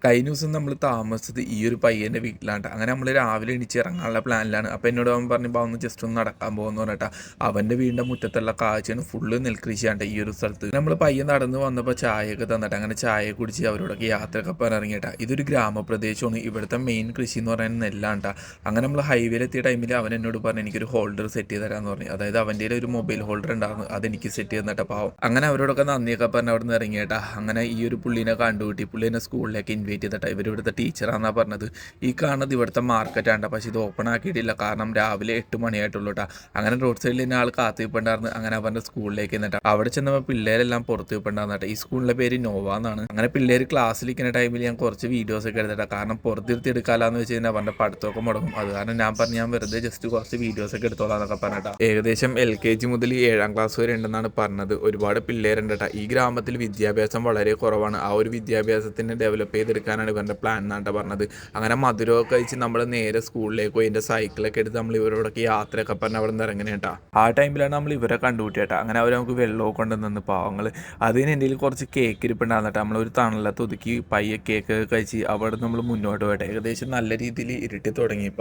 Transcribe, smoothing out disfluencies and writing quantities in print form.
കഴിഞ്ഞ ദിവസം നമ്മൾ താമസിച്ചത് ഈ ഒരു പയ്യൻ്റെ വീട്ടിലാണ് ട്ടോ. അങ്ങനെ നമ്മൾ രാവിലെ എണീച്ച് ഇറങ്ങാനുള്ള പ്ലാനിലാണ്. അപ്പോൾ എന്നോട് അവൻ പറഞ്ഞു "ബാ ഒന്ന് ജസ്റ്റ് ഒന്ന് നടക്കാൻ പോകുമെന്ന്" പറഞ്ഞിട്ടാ. അവൻ്റെ വീടിൻ്റെ മുറ്റത്തുള്ള കാഴ്ചയാണ് ഫുള്ള് നെൽകൃഷിയാണ് ട്ടോ ഈ ഒരു സ്ഥലത്ത്. നമ്മൾ പയ്യൻ നടന്ന് വന്നപ്പോൾ ചായയൊക്കെ തന്നിട്ട് അങ്ങനെ ചായ കുടിച്ച് അവരോടൊക്കെ യാത്രയൊക്കെ പറഞ്ഞിറങ്ങിയിട്ടാ. ഇതൊരു ഗ്രാമപ്രദേശമാണ്. ഇവിടുത്തെ മെയിൻ കൃഷി എന്ന് പറയുന്നത് നെല്ലാണ് ട്ടോ. അങ്ങനെ നമ്മൾ ഹൈവേയിലെത്തിയ ടൈമിൽ അവൻ എന്നോട് പറഞ്ഞു എനിക്കൊരു ഹോൾഡർ സെറ്റ് ചെയ്ത് തരാമെന്ന് പറഞ്ഞു. അതായത് അവൻ്റെ ഒരു മൊബൈൽ ഹോൾഡർ ഉണ്ടായിരുന്നു, അതെനിക്ക് സെറ്റ് ചെയ്ത് തന്നിട്ട് പാവം. അങ്ങനെ അവരോടൊക്കെ നന്ദിയൊക്കെ പറഞ്ഞ് അവിടെ നിന്ന് ഇറങ്ങിയിട്ടാ. അങ്ങനെ ഈ ഒരു പുള്ളീനെ കണ്ടുകിട്ടി. പുള്ളീനെ സ്കൂളിലേക്ക് ഇൻവൈറ്റ് ചെയ്തിട്ടാ. ഇവരിവിടുത്തെ ടീച്ചറാണെന്നാണ് പറഞ്ഞത്. ഈ കാണുന്നത് ഇവിടുത്തെ മാർക്കറ്റാണ്, പക്ഷേ ഇത് ഓപ്പൺ ആക്കിയിട്ടില്ല. കാരണം രാവിലെ 8 മണിയായിട്ടുള്ളൂ കേട്ടോ. അങ്ങനെ റോഡ് സൈഡിൽ തന്നെ ആൾ കാത്തു നിൽപ്പുണ്ടായിരുന്നു. അങ്ങനെ അവരുടെ സ്കൂളിലേക്ക് എന്നിട്ട് അവിടെ ചെന്നപ്പോൾ പിള്ളേരെല്ലാം പുറത്ത് നിൽപ്പുണ്ടായിരുന്നു. ഈ സ്കൂളിൻ്റെ പേര് നോവ എന്നാണ്. അങ്ങനെ പിള്ളേർ ക്ലാസ്സിലിരിക്കുന്ന ടൈമിൽ ഞാൻ കുറച്ച് വീഡിയോസ് ഒക്കെ എടുത്തിട്ടാ. കാരണം പുറത്തിരുത്തി എടുക്കാമെന്ന് വെച്ച് കഴിഞ്ഞാൽ അവരുടെ പഠിത്തമൊക്കെ മുടങ്ങും. അത് കാരണം ഞാൻ പറഞ്ഞു ഞാൻ വെറുതെ ജസ്റ്റ് കുറച്ച് വീഡിയോസ് ഒക്കെ എടുത്തോളാം എന്നൊക്കെ പറഞ്ഞിട്ടാ. ഏകദേശം LKG മുതൽ 7ാം ക്ലാസ് വരെ ഉണ്ടെന്നാണ് പറഞ്ഞത്. ഒരുപാട് പിള്ളേരുണ്ട് കേട്ടോ. ഈ ഗ്രാമത്തിൽ വിദ്യാഭ്യാസം വളരെ കുറവാണ്. ആ ഒരു വിദ്യാഭ്യാസത്തിന് ഡെവലപ്പ് ചെയ്തെടുക്കാനാണ് ഇവരുടെ പ്ലാൻ എന്നാണ് പറഞ്ഞത്. അങ്ങനെ മധുരമൊക്കെ കഴിച്ച് നമ്മൾ നേരെ സ്കൂളിലേക്ക് പോയി എൻ്റെ സൈക്കിളൊക്കെ എടുത്ത് നമ്മൾ ഇവരോടൊക്കെ യാത്രയൊക്കെ പറഞ്ഞ് അവിടെ നിന്ന് ഇറങ്ങണേ കേട്ടോ. ആ ടൈമിലാണ് നമ്മൾ ഇവരെ കണ്ടുപിടിയേട്ടാ. അങ്ങനെ അവർ നമുക്ക് വെള്ളമൊക്കെ കൊണ്ടുവന്ന് പാവങ്ങൾ. അതിന് എൻ്റെ കയ്യിൽ കുറച്ച് കേക്ക് ഇരിപ്പുണ്ടാകുന്ന കേട്ടോ. നമ്മളൊരു തണലത്ത് ഒതുക്കി പയ്യെ കേക്ക് കഴിച്ച് അവിടെ നമ്മൾ മുന്നോട്ട് പോയിട്ട് ഏകദേശം നല്ല രീതിയിൽ ഇരുട്ടി തുടങ്ങിയപ്പോൾ